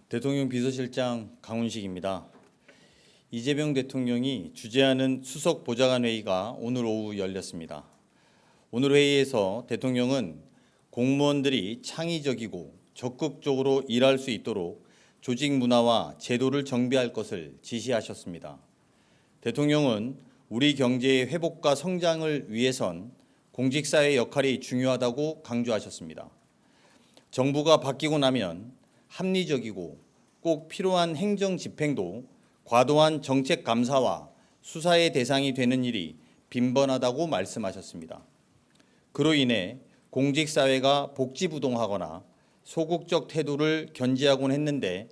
대통령 비서실장 강훈식입니다. 이재명 대통령이 주재하는 수석 보좌관 회의가 오늘 오후 열렸습니다. 오늘 회의에서 대통령은 공무원들이 창의적이고 적극적으로 일할 수 있도록 조직 문화와 제도를 정비할 것을 지시하셨습니다. 대통령은 우리 경제의 회복과 성장을 위해선 공직사회의 역할이 중요하다고 강조하셨습니다. 정부가 바뀌고 나면 합리적이고 꼭 필요한 행정 집행도 과도한 정책 감사와 수사의 대상이 되는 일이 빈번하다고 말씀하셨습니다. 그로 인해 공직사회가 복지부동하거나 소극적 태도를 견지하곤 했는데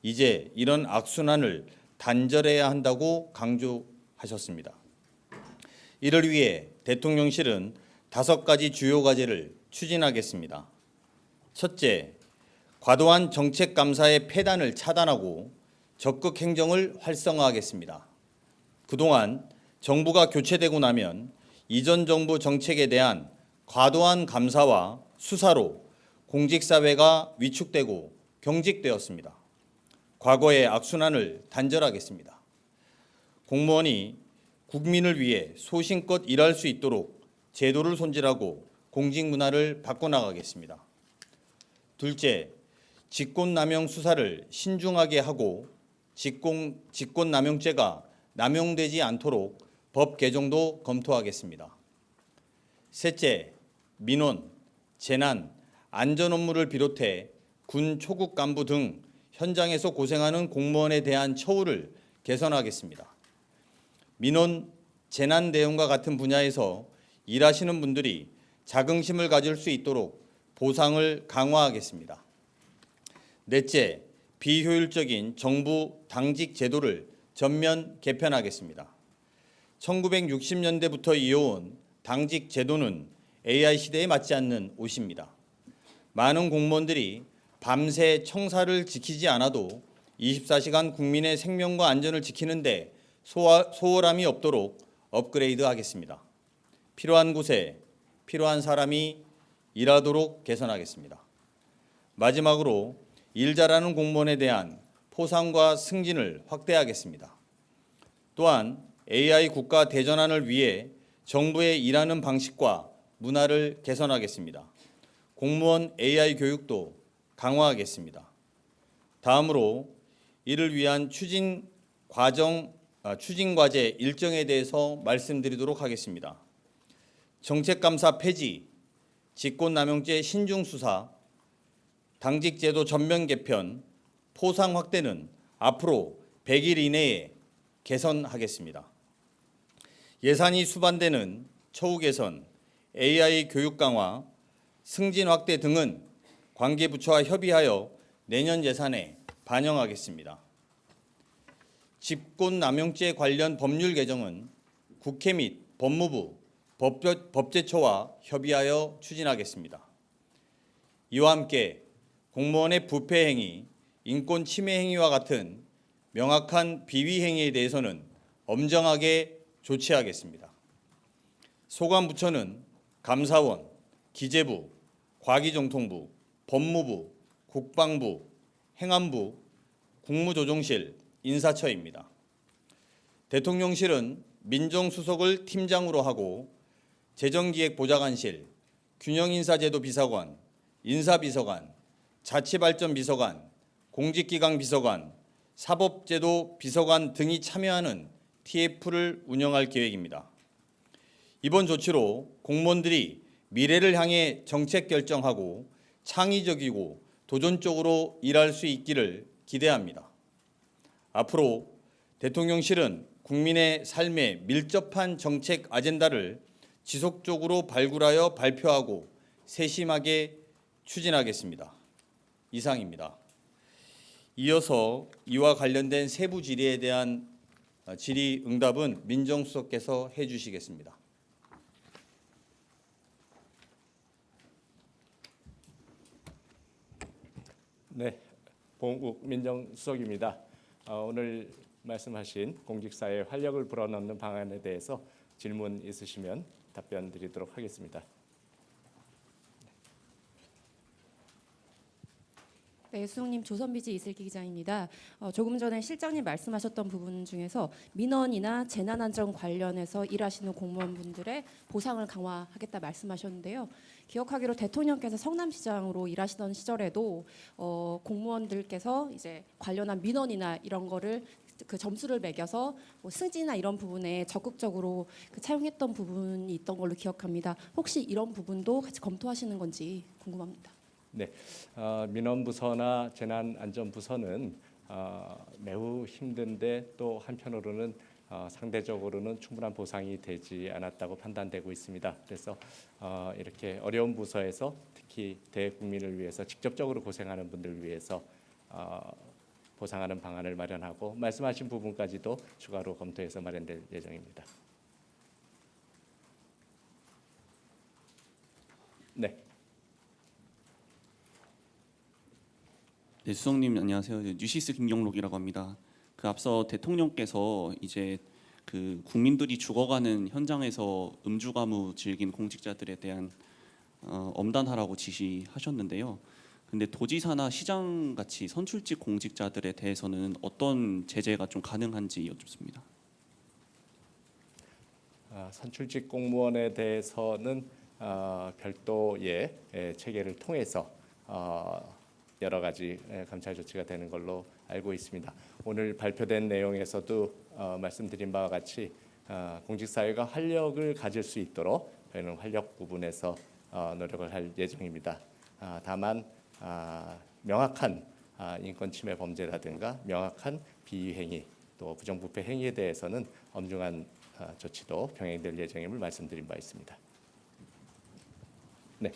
이제 이런 악순환을 단절해야 한다고 강조하셨습니다. 이를 위해 대통령실은 5가지 주요 과제를 추진하겠습니다. 첫째, 과도한 정책 감사의 폐단을 차단하고 적극 행정을 활성화하겠습니다. 그동안 정부가 교체되고 나면 이전 정부 정책에 대한 과도한 감사와 수사로 공직사회가 위축되고 경직되었습니다. 과거의 악순환을 단절하겠습니다. 공무원이 국민을 위해 소신껏 일할 수 있도록 제도를 손질하고 공직 문화를 바꿔나가겠습니다. 둘째, 직권남용 수사를 신중하게 하고 직권남용죄가 남용되지 않도록 법 개정도 검토하겠습니다. 셋째, 민원, 재난, 안전 업무를 비롯해 군 초급 간부 등 현장에서 고생하는 공무원에 대한 처우를 개선하겠습니다. 민원, 재난 대응과 같은 분야에서 일하시는 분들이 자긍심을 가질 수 있도록 보상을 강화하겠습니다. 넷째, 비효율적인 정부 당직 제도를 전면 개편하겠습니다. 1960년대부터 이어온 당직 제도는 AI 시대에 맞지 않는 옷입니다. 많은 공무원들이 밤새 청사를 지키지 않아도 24시간 국민의 생명과 안전을 지키는데 소홀함이 없도록 업그레이드하겠습니다. 필요한 곳에 필요한 사람이 일하도록 개선하겠습니다. 마지막으로 일 잘하는 공무원에 대한 포상과 승진을 확대하겠습니다. 또한 AI 국가 대전환을 위해 정부의 일하는 방식과 문화를 개선하겠습니다. 공무원 AI 교육도 강화하겠습니다. 다음으로 이를 위한 추진 과제 일정에 대해서 말씀드리도록 하겠습니다. 정책감사 폐지, 직권남용죄 신중수사, 당직제도 전면 개편, 포상 확대는 앞으로 100일 이내에 개선하겠습니다. 예산이 수반되는 처우 개선, AI 교육 강화, 승진 확대 등은 관계부처와 협의하여 내년 예산에 반영하겠습니다. 직권남용죄 관련 법률 개정은 국회 및 법무부, 법제처와 협의하여 추진하겠습니다. 이와 함께 공무원의 부패 행위, 인권 침해 행위와 같은 명확한 비위 행위에 대해서는 엄정하게 조치하겠습니다. 소관부처는 감사원, 기재부, 과기정통부, 법무부, 국방부, 행안부, 국무조정실, 인사처입니다. 대통령실은 민정수석을 팀장으로 하고 재정기획보좌관실, 균형인사제도 비서관, 인사비서관, 자치발전비서관, 공직기강 비서관, 사법제도 비서관 등이 참여하는 TF를 운영할 계획입니다. 이번 조치로 공무원들이 미래를 향해 정책 결정하고 창의적이고 도전적으로 일할 수 있기를 기대합니다. 앞으로 대통령실은 국민의 삶에 밀접한 정책 아젠다를 지속적으로 발굴하여 발표하고 세심하게 추진하겠습니다. 이상입니다. 이어서 이와 관련된 세부 질의에 대한 질의응답은 민정수석께서 해주시겠습니다. 네, 봉욱 민정수석입니다. 오늘 말씀하신 공직사회에 활력을 불어넣는 방안에 대해서 질문 있으시면 답변 드리도록 하겠습니다. 네, 수석님 조선비지 이슬기 기자입니다. 조금 전에 실장님 말씀하셨던 부분 중에서 민원이나 재난안전 관련해서 일하시는 공무원분들의 보상을 강화하겠다 말씀하셨는데요. 기억하기로 대통령께서 성남시장으로 일하시던 시절에도 공무원들께서 이제 관련한 민원이나 이런 거를 그 점수를 매겨서 뭐 승진이나 이런 부분에 적극적으로 차용했던 부분이 있던 걸로 기억합니다. 혹시 이런 부분도 같이 검토하시는 건지 궁금합니다. 네, 민원부서나 재난안전부서는 매우 힘든데 또 한편으로는 상대적으로는 충분한 보상이 되지 않았다고 판단되고 있습니다. 그래서 이렇게 어려운 부서에서 특히 대국민을 위해서 직접적으로 고생하는 분들을 위해서 보상하는 방안을 마련하고 말씀하신 부분까지도 추가로 검토해서 마련될 예정입니다. 네. 네, 수석님 안녕하세요. 뉴시스 김경록이라고 합니다. 그 앞서 대통령께서 이제 그 국민들이 죽어가는 현장에서 음주가무 즐긴 공직자들에 대한 엄단하라고 지시하셨는데요. 근데 도지사나 시장 같이 선출직 공직자들에 대해서는 어떤 제재가 좀 가능한지 여쭙습니다. 선출직 공무원에 대해서는 별도의 체계를 통해서 여러 가지 감찰 조치가 되는 걸로 알고 있습니다. 오늘 발표된 내용에서도 말씀드린 바와 같이 공직사회가 활력을 가질 수 있도록 저희는 활력 부분에서 노력을 할 예정입니다. 다만 명확한 인권 침해 범죄라든가 명확한 비위행위 또 부정부패 행위에 대해서는 엄중한 조치도 병행될 예정임을 말씀드린 바 있습니다. 네.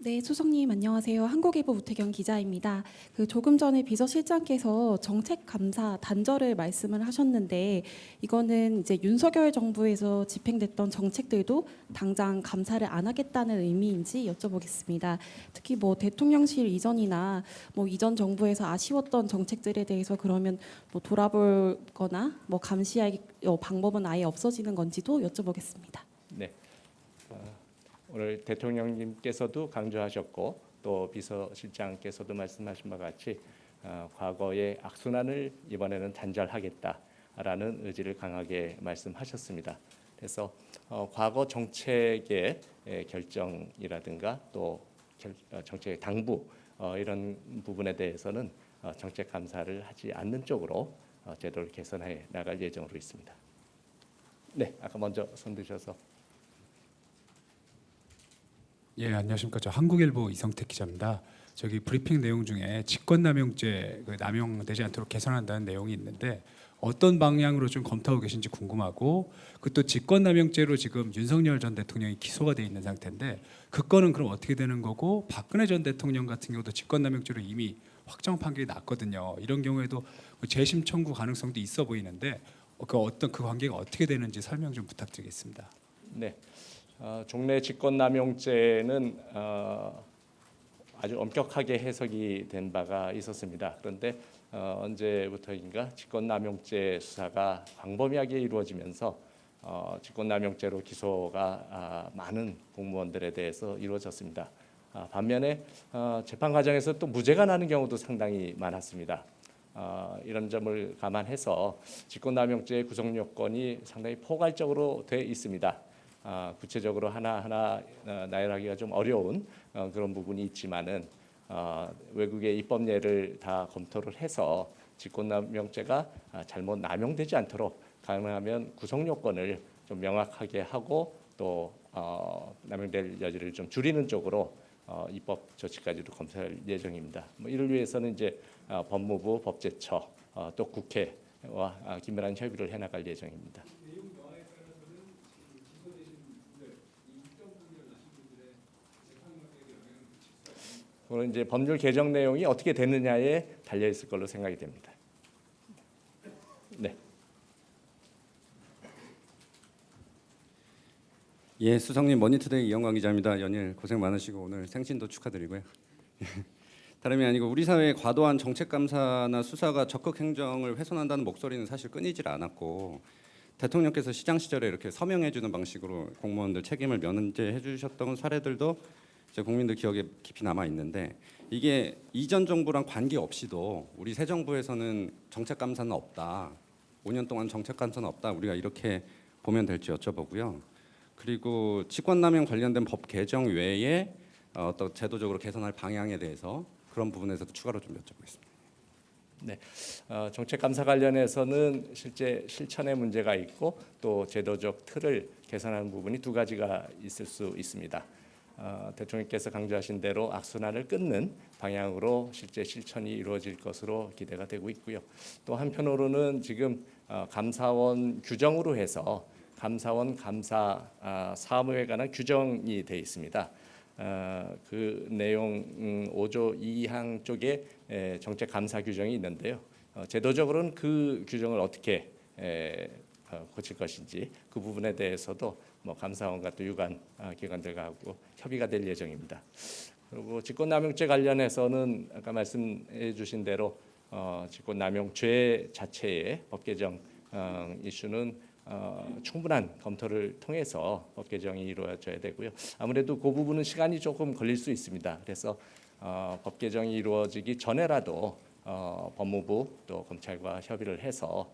네, 수석님 안녕하세요. 한국일보 우태경 기자입니다. 조금 전에 비서실장께서 정책 감사 단절을 말씀을 하셨는데 이거는 이제 윤석열 정부에서 집행됐던 정책들도 당장 감사를 안 하겠다는 의미인지 여쭤보겠습니다. 특히 뭐 대통령실 이전이나 뭐 이전 정부에서 아쉬웠던 정책들에 대해서 그러면 뭐 돌아볼거나 뭐 감시할 방법은 아예 없어지는 건지도 여쭤보겠습니다. 네. 오늘 대통령님께서도 강조하셨고 또 비서실장께서도 말씀하신 바와 같이 과거의 악순환을 이번에는 단절하겠다라는 의지를 강하게 말씀하셨습니다. 그래서 과거 정책의 결정이라든가 또 정책의 당부 이런 부분에 대해서는 정책 감사를 하지 않는 쪽으로 제도를 개선해 나갈 예정으로 있습니다. 네, 아까 먼저 손 드셔서. 예, 안녕하십니까. 저 한국일보 이성택 기자입니다. 저기 브리핑 내용 중에 직권남용죄 남용되지 않도록 개선한다는 내용이 있는데 어떤 방향으로 좀 검토하고 계신지 궁금하고 그 또 직권남용죄로 지금 윤석열 전 대통령이 기소가 돼 있는 상태인데 그 건은 그럼 어떻게 되는 거고 박근혜 전 대통령 같은 경우도 직권남용죄로 이미 확정 판결이 났거든요. 이런 경우에도 재심 청구 가능성도 있어 보이는데 그 관계가 어떻게 되는지 설명 좀 부탁드리겠습니다. 네. 종래 직권남용죄는 아주 엄격하게 해석이 된 바가 있었습니다. 그런데 언제부터인가 직권남용죄 수사가 광범위하게 이루어지면서 직권남용죄로 기소가 많은 공무원들에 대해서 이루어졌습니다. 반면에 재판 과정에서 또 무죄가 나는 경우도 상당히 많았습니다. 이런 점을 감안해서 직권남용죄의 구성 요건이 상당히 포괄적으로 돼 있습니다. 구체적으로 하나하나 나열하기가 좀 어려운 그런 부분이 있지만은 외국의 입법 예를 다 검토를 해서 직권남용죄가 잘못 남용되지 않도록 가능하면 구성 요건을 좀 명확하게 하고 또 남용될 여지를 좀 줄이는 쪽으로 입법 조치까지도 검토할 예정입니다. 이를 위해서는 이제 법무부, 법제처, 또 국회와 긴밀한 협의를 해나갈 예정입니다. 그건 이제 법률 개정 내용이 어떻게 되느냐에 달려 있을 걸로 생각이 됩니다. 네. 예, 수석님 머니투데이 이영광 기자입니다. 연일 고생 많으시고 오늘 생신도 축하드리고요. 다름이 아니고 우리 사회의 과도한 정책 감사나 수사가 적극 행정을 훼손한다는 목소리는 사실 끊이질 않았고 대통령께서 시장 시절에 이렇게 서명해 주는 방식으로 공무원들 책임을 면제해 주셨던 사례들도 제 국민들 기억에 깊이 남아 있는데 이게 이전 정부랑 관계 없이도 우리 새 정부에서는 정책 감사는 없다. 5년 동안 정책 감사는 없다. 우리가 이렇게 보면 될지 여쭤보고요. 그리고 직권남용 관련된 법 개정 외에 어떤 제도적으로 개선할 방향에 대해서 그런 부분에서도 추가로 좀 여쭤보겠습니다. 네, 정책 감사 관련해서는 실제 실천에 문제가 있고 또 제도적 틀을 개선하는 부분이 두 가지가 있을 수 있습니다. 대통령께서 강조하신 대로 악순환을 끊는 방향으로 실제 실천이 이루어질 것으로 기대가 되고 있고요. 또 한편으로는 지금 감사원 규정으로 해서 감사원 감사 사무에 관한 규정이 되어 있습니다. 그 내용 5조 2항 쪽에 정책 감사 규정이 있는데요. 제도적으로는 그 규정을 어떻게 고칠 것인지 그 부분에 대해서도 뭐 감사원과 또 유관 기관들과 하고 협의가 될 예정입니다. 그리고 직권남용죄 관련해서는 아까 말씀해 주신 대로 직권남용죄 자체의 법 개정 이슈는 충분한 검토를 통해서 법 개정이 이루어져야 되고요. 아무래도 그 부분은 시간이 조금 걸릴 수 있습니다. 그래서 법 개정이 이루어지기 전에라도 법무부 또 검찰과 협의를 해서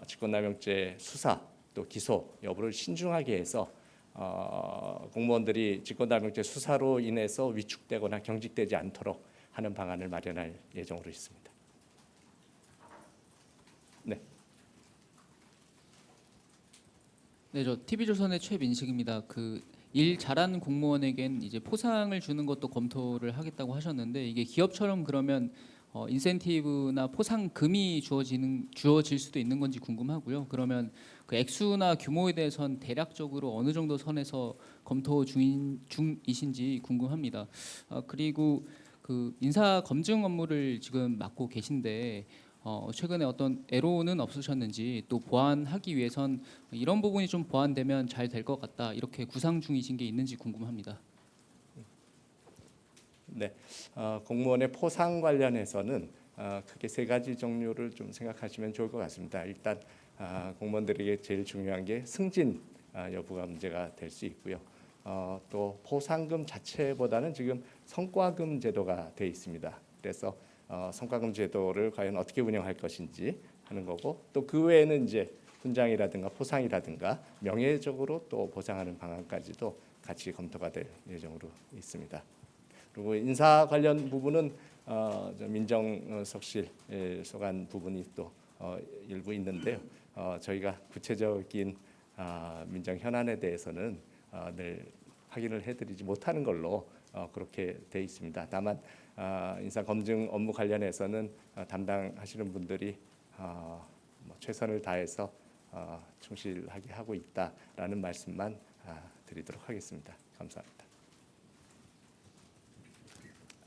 직권남용죄 수사 또 기소 여부를 신중하게 해서 공무원들이 직권남용죄 수사로 인해서 위축되거나 경직되지 않도록 하는 방안을 마련할 예정으로 있습니다. 네. 네, 저 TV조선의 최민식입니다. 그 일 잘하는 공무원에겐 이제 포상을 주는 것도 검토를 하겠다고 하셨는데 이게 기업처럼 그러면 인센티브나 포상금이 주어질 수도 있는 건지 궁금하고요. 그러면 그 액수나 규모에 대해선 대략적으로 어느 정도 선에서 검토 중이신지 궁금합니다. 그리고 그 인사 검증 업무를 지금 맡고 계신데 최근에 어떤 애로는 없으셨는지 또 보완하기 위해선 이런 부분이 좀 보완되면 잘 될 것 같다 이렇게 구상 중이신 게 있는지 궁금합니다. 네, 공무원의 포상 관련해서는 크게 세 가지 종류를 좀 생각하시면 좋을 것 같습니다. 일단 공무원들에게 제일 중요한 게 승진 여부가 문제가 될 수 있고요. 또 포상금 자체보다는 지금 성과금 제도가 돼 있습니다. 그래서 성과금 제도를 과연 어떻게 운영할 것인지 하는 거고 또 그 외에는 이제 훈장이라든가 포상이라든가 명예적으로 또 보상하는 방안까지도 같이 검토가 될 예정으로 있습니다. 그리고 인사 관련 부분은 민정석실 소관 부분이 또 일부 있는데요. 저희가 구체적인 민정 현안에 대해서는 늘 확인을 해드리지 못하는 걸로 그렇게 돼 있습니다. 다만 인사 검증 업무 관련해서는 담당하시는 분들이 최선을 다해서 충실하게 하고 있다라는 말씀만 드리도록 하겠습니다. 감사합니다.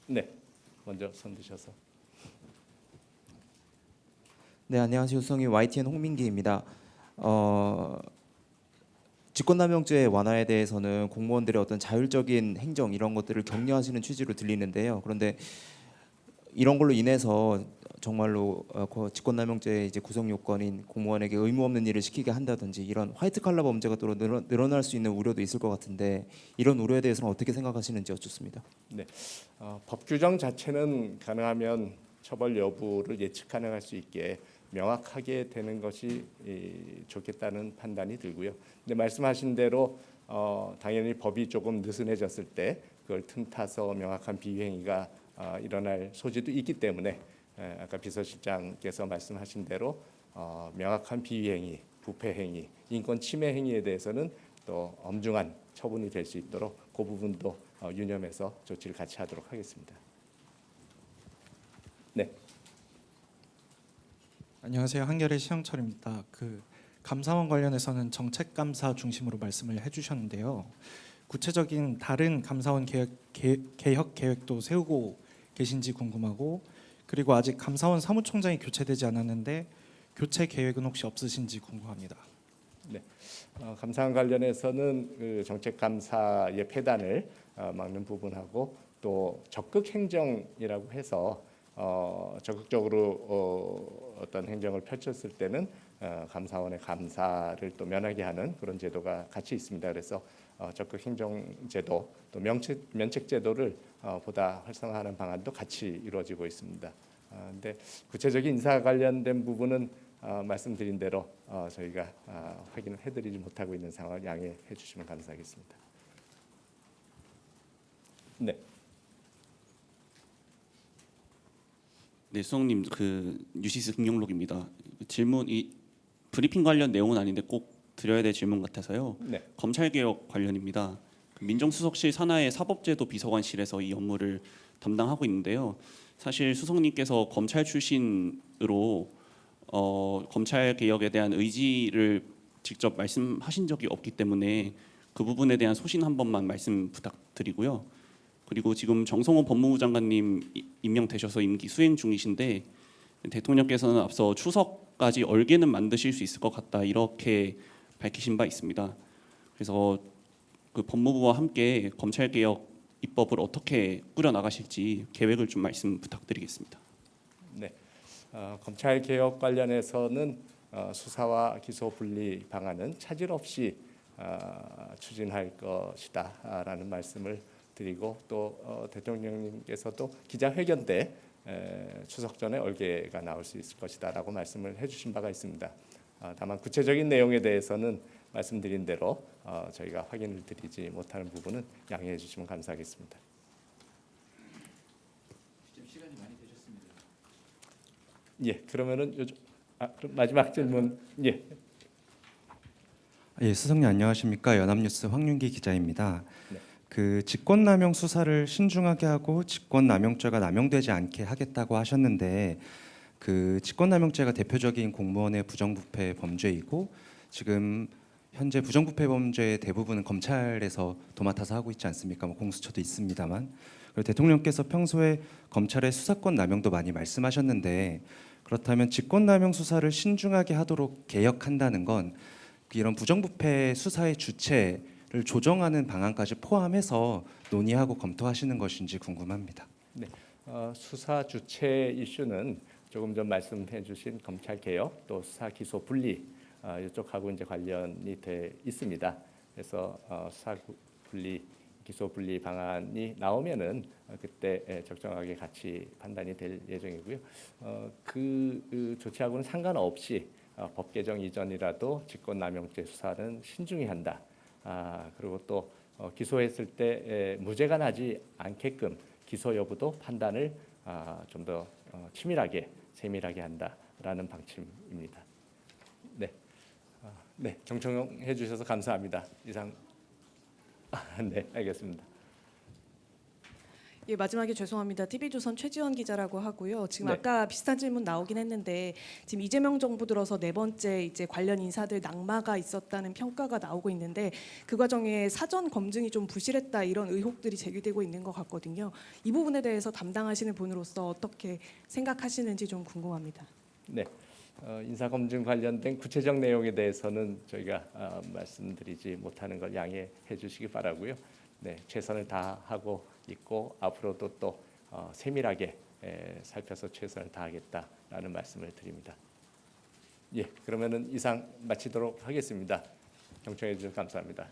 네, 먼저 손 드셔서. 네, 안녕하세요. 수성이 YTN 홍민기입니다. 직권남용죄 완화에 대해서는 공무원들의 어떤 자율적인 행정 이런 것들을 격려하시는 취지로 들리는데요. 그런데 이런 걸로 인해서 정말로 직권남용죄 이제 구성 요건인 공무원에게 의무 없는 일을 시키게 한다든지 이런 화이트 칼라 범죄가 또 늘어날 수 있는 우려도 있을 것 같은데 이런 우려에 대해서는 어떻게 생각하시는지 여쭙습니다. 네, 법 규정 자체는 가능하면 처벌 여부를 예측 가능할 수 있게 명확하게 되는 것이 좋겠다는 판단이 들고요. 근데 말씀하신 대로 당연히 법이 조금 느슨해졌을 때 그걸 틈타서 명확한 비행위가 일어날 소지도 있기 때문에 아까 비서실장께서 말씀하신 대로 명확한 비행위, 부패 행위, 인권 침해 행위에 대해서는 또 엄중한 처분이 될 수 있도록 그 부분도 유념해서 조치를 같이 하도록 하겠습니다. 네. 안녕하세요. 한겨레 시영철입니다. 그 감사원 관련해서는 정책 감사 중심으로 말씀을 해주셨는데요. 구체적인 다른 감사원 개혁 계획도 세우고 계신지 궁금하고 그리고 아직 감사원 사무총장이 교체되지 않았는데 교체 계획은 혹시 없으신지 궁금합니다. 네, 감사원 관련해서는 그 정책 감사의 폐단을 막는 부분하고 또 적극 행정이라고 해서 적극적으로 어떤 행정을 펼쳤을 때는 감사원의 감사를 또 면하게 하는 그런 제도가 같이 있습니다. 그래서 적극 행정제도 또 면책제도를 보다 활성화하는 방안도 같이 이루어지고 있습니다. 근데 구체적인 인사 관련된 부분은 말씀드린 대로 저희가 확인을 해드리지 못하고 있는 상황을 양해해 주시면 감사하겠습니다. 네. 네, 수석님 그 뉴시스 김용록입니다. 질문 이 브리핑 관련 내용은 아닌데 꼭 드려야 될 질문 같아서요. 네. 검찰 개혁 관련입니다. 그 민정수석실 산하의 사법제도 비서관실에서 이 업무를 담당하고 있는데요. 사실 수석님께서 검찰 출신으로 검찰 개혁에 대한 의지를 직접 말씀하신 적이 없기 때문에 그 부분에 대한 소신 한 번만 말씀 부탁드리고요. 그리고 지금 정성호 법무부 장관님 임명되셔서 임기 수행 중이신데 대통령께서는 앞서 추석까지 얼개는 만드실 수 있을 것 같다 이렇게 밝히신 바 있습니다. 그래서 그 법무부와 함께 검찰 개혁 입법을 어떻게 꾸려 나가실지 계획을 좀 말씀 부탁드리겠습니다. 네. 검찰 개혁 관련해서는 수사와 기소 분리 방안은 차질 없이 추진할 것이다라는 말씀을 드리고 또 대통령님께서도 기자회견 때 추석 전에 얼개가 나올 수 있을 것이다라고 말씀을 해주신 바가 있습니다. 다만 구체적인 내용에 대해서는 말씀드린 대로 저희가 확인을 드리지 못하는 부분은 양해해 주시면 감사하겠습니다. 시간이 많이 되셨습니다. 예, 그러면은 그럼 마지막 질문 예. 예, 수석님 안녕하십니까? 연합뉴스 황윤기 기자입니다. 네. 그 직권남용 수사를 신중하게 하고 직권남용죄가 남용되지 않게 하겠다고 하셨는데 그 직권남용죄가 대표적인 공무원의 부정부패 범죄이고 지금 현재 부정부패 범죄의 대부분은 검찰에서 도맡아서 하고 있지 않습니까? 뭐 공수처도 있습니다만 그리고 대통령께서 평소에 검찰의 수사권 남용도 많이 말씀하셨는데 그렇다면 직권남용 수사를 신중하게 하도록 개혁한다는 건 이런 부정부패 수사의 주체를 조정하는 방안까지 포함해서 논의하고 검토하시는 것인지 궁금합니다. 네, 수사 주체 이슈는 조금 전 말씀해 주신 검찰 개혁 또 수사 기소 분리 이쪽하고 이제 관련이 돼 있습니다. 그래서 수사 분리 기소 분리 방안이 나오면은 그때 적정하게 같이 판단이 될 예정이고요. 그 조치하고는 상관없이 법 개정 이전이라도 직권남용죄 수사는 신중히 한다. 그리고 또 기소했을 때 무죄가 나지 않게끔 기소 여부도 판단을 좀 더 치밀하게 세밀하게 한다라는 방침입니다. 네, 네 경청해 주셔서 감사합니다. 이상. 네, 알겠습니다. 예, 마지막에 죄송합니다. TV조선 최지원 기자라고 하고요. 지금 네. 아까 비슷한 질문 나오긴 했는데 지금 이재명 정부 들어서 네 번째 이제 관련 인사들 낙마가 있었다는 평가가 나오고 있는데 그 과정에 사전 검증이 좀 부실했다 이런 의혹들이 제기되고 있는 것 같거든요. 이 부분에 대해서 담당하시는 분으로서 어떻게 생각하시는지 좀 궁금합니다. 네, 인사검증 관련된 구체적 내용에 대해서는 저희가 말씀드리지 못하는 걸 양해해 주시기 바라고요. 네, 최선을 다하고 있고 앞으로도 또 세밀하게 살펴서 최선을 다하겠다라는 말씀을 드립니다. 예, 그러면은 이상 마치도록 하겠습니다. 경청해 주셔서 감사합니다.